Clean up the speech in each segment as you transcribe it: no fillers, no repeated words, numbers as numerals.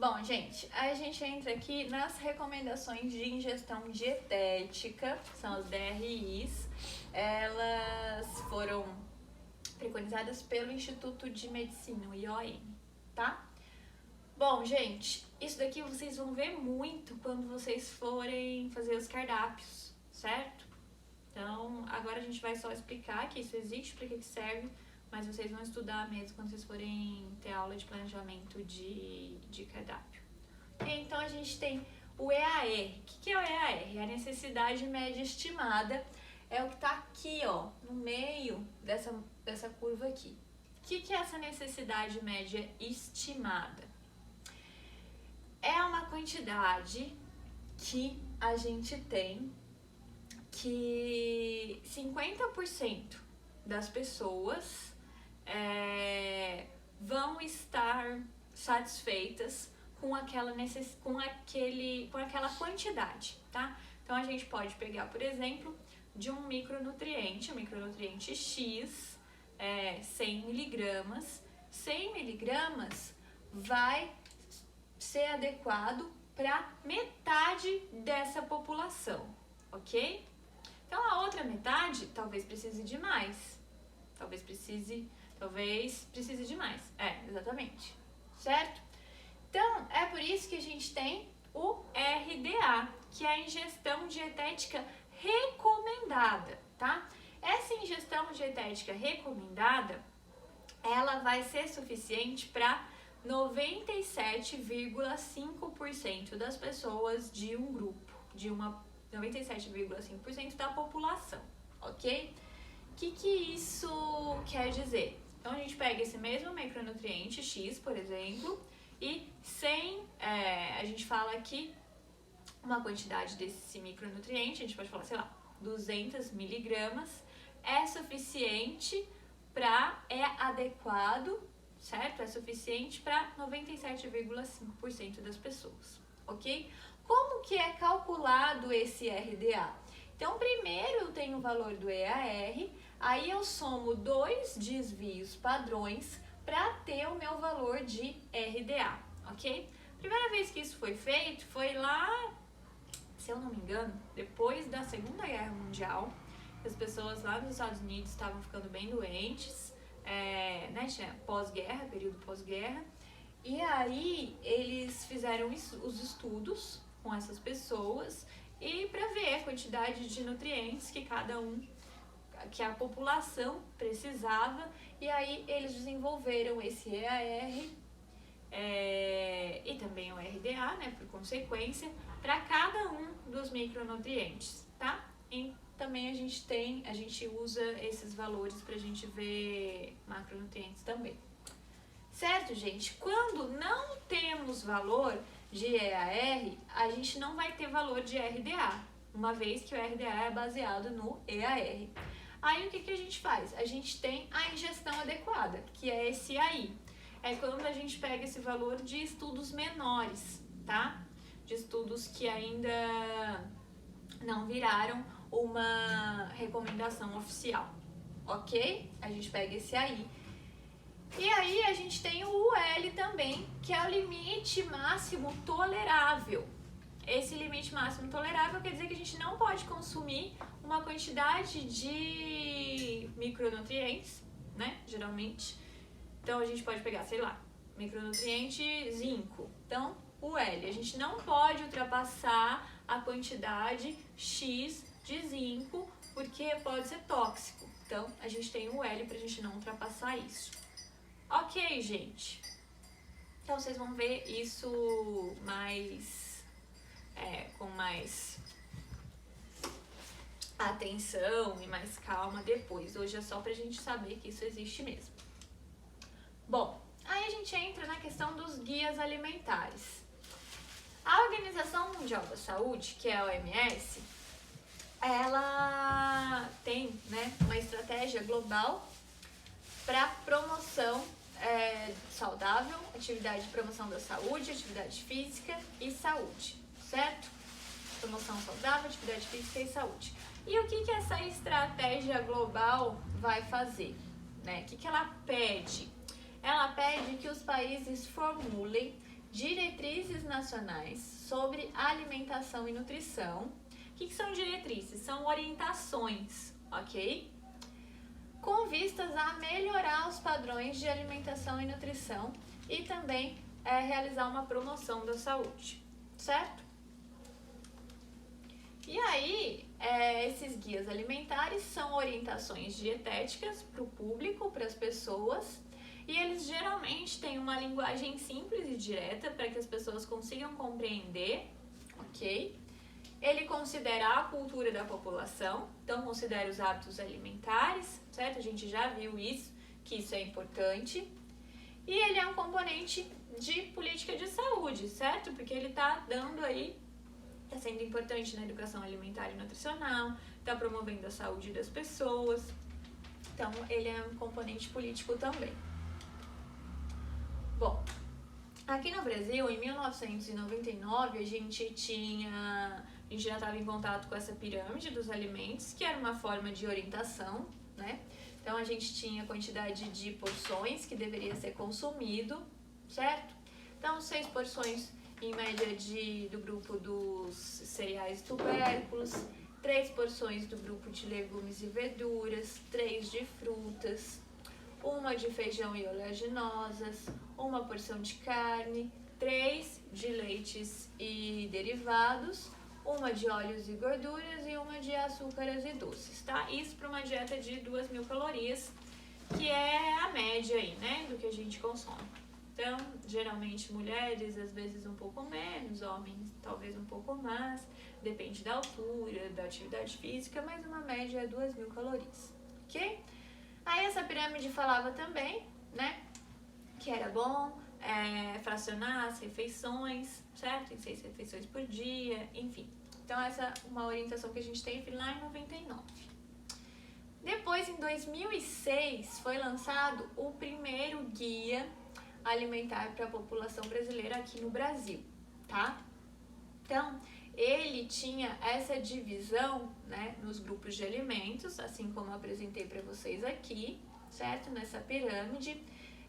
Bom, gente, a gente entra aqui nas recomendações de ingestão dietética, são as DRIs. Elas foram preconizadas pelo Instituto de Medicina, o IOM, tá? Bom, gente, isso daqui vocês vão ver muito quando vocês forem fazer os cardápios, certo? Então, agora a gente vai só explicar que isso existe, para que serve, mas vocês vão estudar mesmo quando vocês forem ter aula de planejamento de cardápio. E então, a gente tem o EAR. O que é o EAR? É a necessidade média estimada. É o que está aqui, ó, no meio dessa curva aqui. O que é essa necessidade média estimada? É uma quantidade que a gente tem que 50% das pessoas vão estar satisfeitas com aquela quantidade, tá? Então, a gente pode pegar, por exemplo, de um micronutriente, o micronutriente X, 100 miligramas. 100 miligramas vai ser adequado para metade dessa população, ok? Então, a outra metade talvez precise de mais. Talvez precise de mais. Exatamente. Certo? Então, é por isso que a gente tem o RDA, que é a ingestão dietética recomendada, tá? Essa ingestão dietética recomendada, ela vai ser suficiente para 97,5% das pessoas de um grupo, 97,5% da população, ok? O que isso quer dizer? Então, a gente pega esse mesmo micronutriente X, por exemplo, e a gente fala aqui uma quantidade desse micronutriente, a gente pode falar, sei lá, 200 miligramas, é suficiente é adequado, certo? É suficiente para 97,5% das pessoas, ok? Como que é calculado esse RDA? Então, primeiro eu tenho o valor do EAR, aí eu somo 2 desvios padrões para ter o meu valor de RDA, ok? Primeira vez que isso foi feito foi lá, se eu não me engano, depois da Segunda Guerra Mundial. As pessoas lá nos Estados Unidos estavam ficando bem doentes, tinha pós-guerra, período pós-guerra, e aí eles fizeram os estudos com essas pessoas e para ver a quantidade de nutrientes que a população precisava, e aí eles desenvolveram esse EAR e também o RDA, né, por consequência, para cada um dos micronutrientes, tá? E também a gente usa esses valores para a gente ver macronutrientes também. Certo, gente? Quando não temos valor de EAR, a gente não vai ter valor de RDA, uma vez que o RDA é baseado no EAR. Aí, o que a gente faz? A gente tem a ingestão adequada, que é esse aí. É quando a gente pega esse valor de estudos menores, tá? De estudos que ainda não viraram uma recomendação oficial, ok? A gente pega esse aí. E aí a gente tem o UL também, que é o limite máximo tolerável. Esse limite máximo tolerável quer dizer que a gente não pode consumir uma quantidade de micronutrientes, né, geralmente. Então, a gente pode pegar, sei lá, micronutriente zinco. Então, o L, a gente não pode ultrapassar a quantidade X de zinco, porque pode ser tóxico. Então, a gente tem o L pra gente não ultrapassar isso. Ok, gente? Então, vocês vão ver isso com mais atenção e mais calma depois. Hoje é só pra gente saber que isso existe mesmo. Bom, aí a gente entra na questão dos guias alimentares. A Organização Mundial da Saúde, que é a OMS, ela tem, né, uma estratégia global para promoção saudável, atividade de promoção da saúde, atividade física e saúde, certo? Promoção saudável, atividade física e saúde. E o que essa estratégia global vai fazer? Né? O que ela pede? Ela pede que os países formulem diretrizes nacionais sobre alimentação e nutrição. O que são diretrizes? São orientações, ok? Com vistas a melhorar os padrões de alimentação e nutrição e também realizar uma promoção da saúde, certo? E aí, esses guias alimentares são orientações dietéticas para o público, para as pessoas, e eles geralmente têm uma linguagem simples e direta para que as pessoas consigam compreender, ok? Ele considera a cultura da população, então considera os hábitos alimentares, certo? A gente já viu isso, que isso é importante. E ele é um componente de política de saúde, certo? Porque ele está dando aí, está sendo importante na educação alimentar e nutricional, está promovendo a saúde das pessoas. Então, ele é um componente político também. Bom, aqui no Brasil, em 1999, a gente já estava em contato com essa pirâmide dos alimentos, que era uma forma de orientação, né? Então, a gente tinha a quantidade de porções que deveria ser consumido, certo? Então, 6 porções em média do grupo dos cereais e tubérculos, 3 porções do grupo de legumes e verduras, 3 de frutas, 1 de feijão e oleaginosas, 1 porção de carne, 3 de leites e derivados, 1 de óleos e gorduras e 1 de açúcares e doces, tá? Isso para uma dieta de 2.000 calorias, que é a média aí, né, do que a gente consome. Então, geralmente mulheres, às vezes um pouco menos, homens talvez um pouco mais, depende da altura, da atividade física, mas uma média é 2.000 calorias, ok? Aí essa pirâmide falava também, né, que era bom fracionar as refeições, certo? Em 6 refeições por dia, enfim. Então essa é uma orientação que a gente teve lá em 99. Depois, em 2006, foi lançado o primeiro guia alimentar para a população brasileira aqui no Brasil, tá? Então, ele tinha essa divisão, né, nos grupos de alimentos, assim como eu apresentei para vocês aqui, certo? Nessa pirâmide.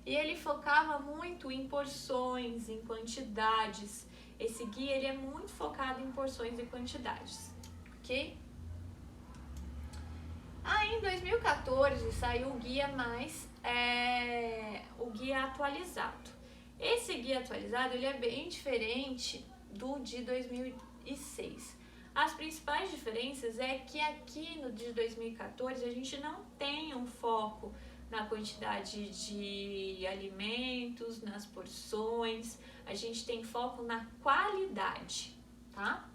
E ele focava muito em porções, em quantidades. Esse guia, ele é muito focado em porções e quantidades, ok? Aí, em 2014, saiu o guia o guia atualizado. Esse guia atualizado, ele é bem diferente do de 2006. As principais diferenças é que aqui no de 2014 a gente não tem um foco na quantidade de alimentos, nas porções, a gente tem foco na qualidade, tá?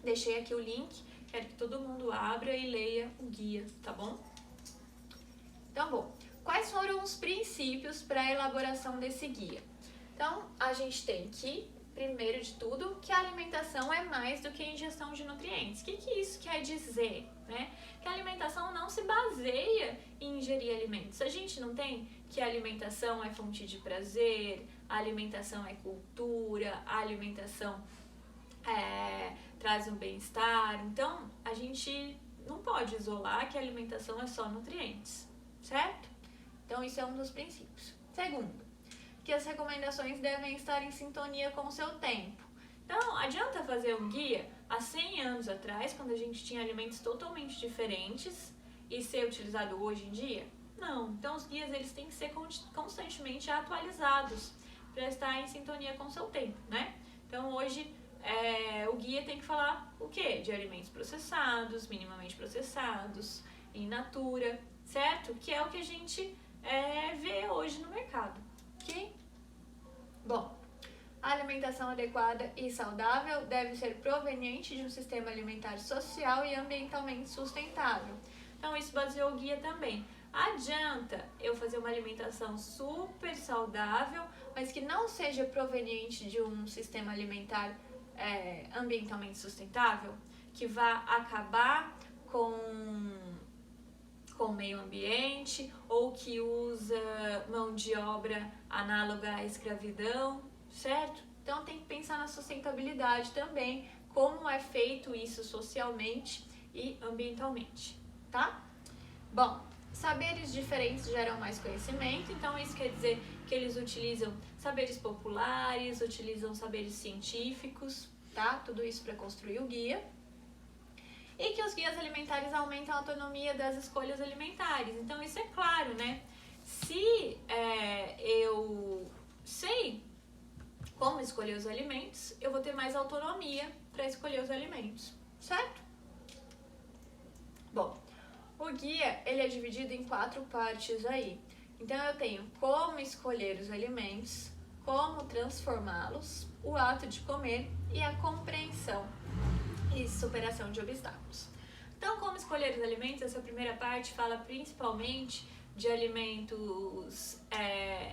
Deixei aqui o link, quero que todo mundo abra e leia o guia, tá bom? Então, bom, quais foram os princípios para a elaboração desse guia? Então, a gente tem que, primeiro de tudo, que a alimentação é mais do que a ingestão de nutrientes. O que isso quer dizer, né? Que a alimentação não se baseia em ingerir alimentos. A gente não tem que a alimentação é fonte de prazer, a alimentação é cultura, a alimentação traz um bem-estar. Então, a gente não pode isolar que a alimentação é só nutrientes, certo? Então, isso é um dos princípios. Segundo, que as recomendações devem estar em sintonia com o seu tempo. Então, adianta fazer um guia há 100 anos atrás, quando a gente tinha alimentos totalmente diferentes, e ser utilizado hoje em dia? Não. Então, os guias eles têm que ser constantemente atualizados para estar em sintonia com o seu tempo, né? Então, hoje, o guia tem que falar o quê? De alimentos processados, minimamente processados, in natura, certo? Que é o que a gente vê hoje no mercado. Ok? Bom, a alimentação adequada e saudável deve ser proveniente de um sistema alimentar social e ambientalmente sustentável. Então, isso baseou o guia também. Adianta eu fazer uma alimentação super saudável, mas que não seja proveniente de um sistema alimentar ambientalmente sustentável, que vá acabar com o meio ambiente ou que usa mão de obra análoga à escravidão, certo? Então tem que pensar na sustentabilidade também, como é feito isso socialmente e ambientalmente, tá? Bom, saberes diferentes geram mais conhecimento, então isso quer dizer que eles utilizam saberes populares, utilizam saberes científicos, tá? Tudo isso para construir o guia. E que os guias alimentares aumentam a autonomia das escolhas alimentares. Então, isso é claro, né? Se eu sei como escolher os alimentos, eu vou ter mais autonomia para escolher os alimentos, certo? Bom, o guia, ele é dividido em 4 partes aí. Então, eu tenho como escolher os alimentos, como transformá-los, o ato de comer e a compreensão e superação de obstáculos. Então, como escolher os alimentos, essa primeira parte fala principalmente de alimentos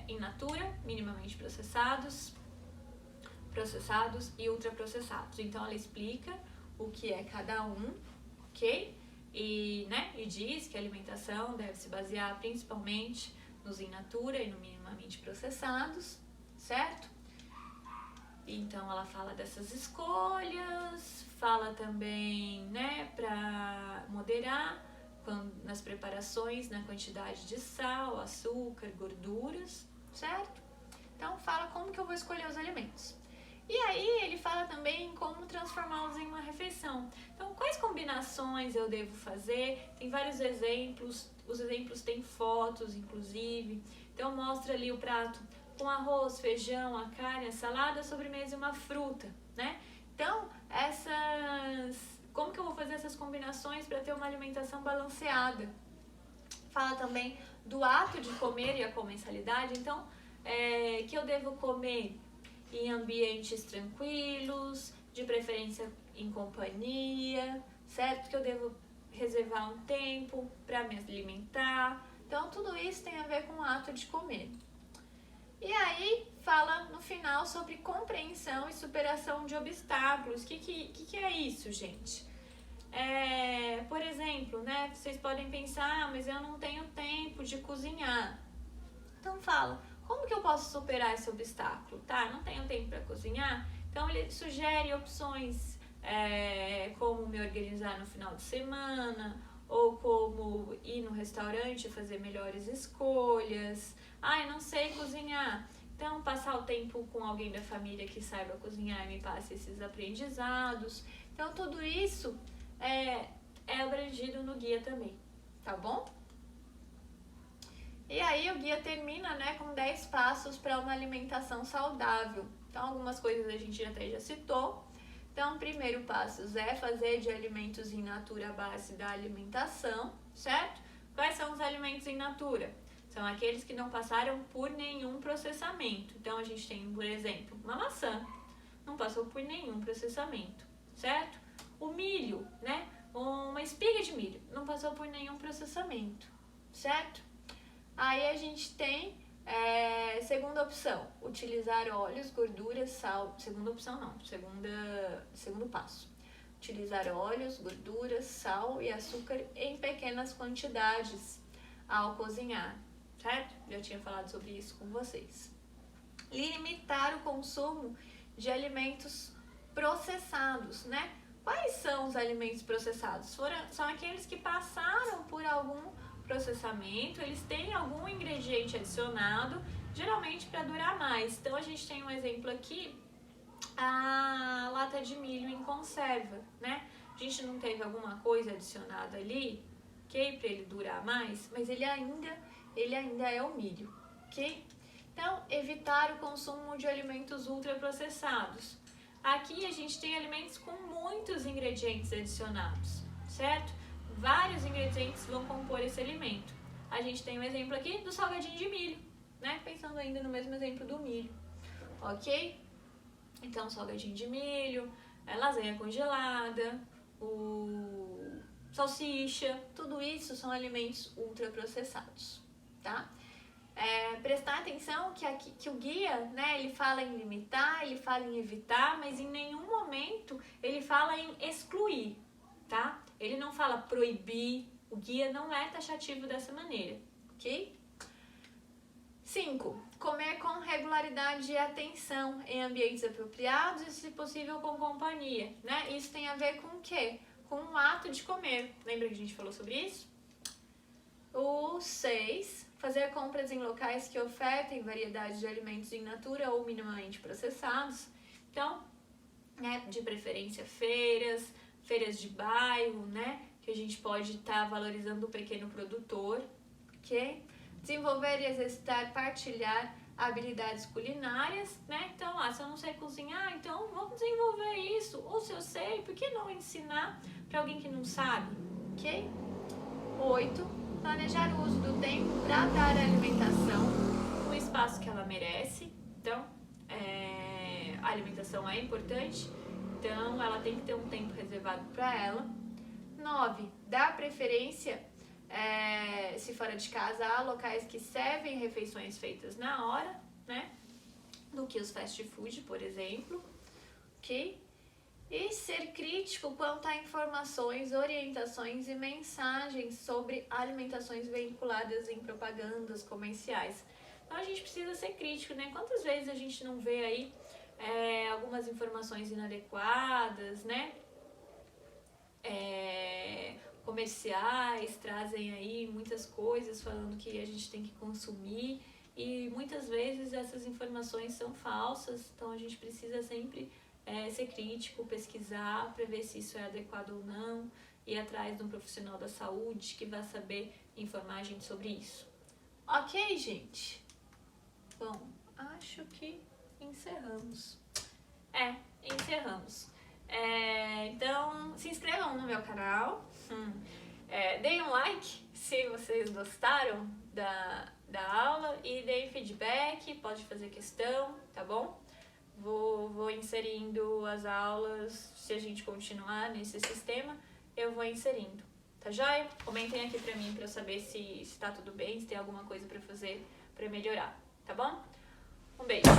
in natura, minimamente processados e ultraprocessados. Então, ela explica o que é cada um, ok? E diz que a alimentação deve se basear principalmente nos in natura e no minimamente processados, certo? Então, ela fala dessas escolhas, fala também, para moderar nas preparações, na quantidade de sal, açúcar, gorduras, certo? Então, fala como que eu vou escolher os alimentos. E aí, ele fala também como transformá-los em uma refeição. Então, quais combinações eu devo fazer? Tem vários exemplos, os exemplos têm fotos, inclusive. Então, mostra ali o prato com arroz, feijão, a carne, a salada, a sobremesa e uma fruta, né? Então, como que eu vou fazer essas combinações para ter uma alimentação balanceada? Fala também do ato de comer e a comensalidade. Então, que eu devo comer em ambientes tranquilos, de preferência em companhia, certo? Que eu devo reservar um tempo para me alimentar. Então, tudo isso tem a ver com o ato de comer. E aí, fala no final sobre compreensão e superação de obstáculos. O que é isso, gente? Por exemplo, vocês podem pensar, mas eu não tenho tempo de cozinhar. Então, fala, como que eu posso superar esse obstáculo, tá? Não tenho tempo para cozinhar? Então, ele sugere opções como me organizar no final de semana, ou como ir no restaurante e fazer melhores escolhas. Eu não sei cozinhar. Então, passar o tempo com alguém da família que saiba cozinhar e me passe esses aprendizados. Então, tudo isso é abrangido no guia também, tá bom? E aí, o guia termina, com 10 passos para uma alimentação saudável. Então, algumas coisas a gente até já citou. Então, o primeiro passo é fazer de alimentos in natura a base da alimentação, certo? Quais são os alimentos in natura? São aqueles que não passaram por nenhum processamento. Então, a gente tem, por exemplo, uma maçã, não passou por nenhum processamento, certo? O milho, uma espiga de milho, não passou por nenhum processamento, certo? Aí a gente tem segunda opção, utilizar óleos, gorduras, sal. Segunda opção não, segundo passo. Utilizar óleos, gorduras, sal e açúcar em pequenas quantidades ao cozinhar, certo? Já tinha falado sobre isso com vocês. Limitar o consumo de alimentos processados, Quais são os alimentos processados? São aqueles que passaram por algum processamento, eles têm algum ingrediente adicionado, geralmente para durar mais. Então, a gente tem um exemplo aqui, a lata de milho em conserva, A gente não teve alguma coisa adicionada ali, ok? Para ele durar mais, mas ele ainda é o milho, ok? Então, evitar o consumo de alimentos ultraprocessados. Aqui a gente tem alimentos com muitos ingredientes adicionados, certo? Vários ingredientes vão compor esse alimento. A gente tem um exemplo aqui do salgadinho de milho, Pensando ainda no mesmo exemplo do milho, ok? Então, salgadinho de milho, lasanha congelada, salsicha, tudo isso são alimentos ultraprocessados, tá? Prestar atenção que o guia, ele fala em limitar, ele fala em evitar, mas em nenhum momento ele fala em excluir, tá? Ele não fala proibir, o guia não é taxativo dessa maneira, ok? 5. Comer com regularidade e atenção em ambientes apropriados e, se possível, com companhia, Isso tem a ver com o quê? Com o ato de comer. Lembra que a gente falou sobre isso? O 6 Fazer compras em locais que ofertem variedade de alimentos in natura ou minimamente processados. Então, né, de preferência feiras de bairro, né, que a gente pode estar valorizando o pequeno produtor, ok? Desenvolver e exercitar, partilhar habilidades culinárias, né? Então, se eu não sei cozinhar, então vamos desenvolver isso. Ou se eu sei, por que não ensinar para alguém que não sabe, ok? 8. Planejar o uso do tempo para dar à alimentação o espaço que ela merece. Então, a alimentação é importante, então ela tem que ter um tempo reservado para ela. 9. Dar preferência, se fora de casa, a locais que servem refeições feitas na hora, né? Do que os fast food, por exemplo, ok? E ser crítico quanto a informações, orientações e mensagens sobre alimentações veiculadas em propagandas comerciais. Então a gente precisa ser crítico, né? Quantas vezes a gente não vê aí algumas informações inadequadas, né? Comerciais trazem aí muitas coisas falando que a gente tem que consumir e muitas vezes essas informações são falsas, então a gente precisa sempre ser crítico, pesquisar para ver se isso é adequado ou não, ir atrás de um profissional da saúde que vai saber informar a gente sobre isso. Ok, gente? Bom, acho que encerramos. Encerramos. Então, se inscrevam no meu canal, deem um like se vocês gostaram da aula e deem feedback, pode fazer questão, tá bom? Vou inserindo as aulas, se a gente continuar nesse sistema, eu vou inserindo, tá joia? Comentem aqui pra mim pra eu saber se tá tudo bem, se tem alguma coisa pra fazer pra melhorar, tá bom? Um beijo!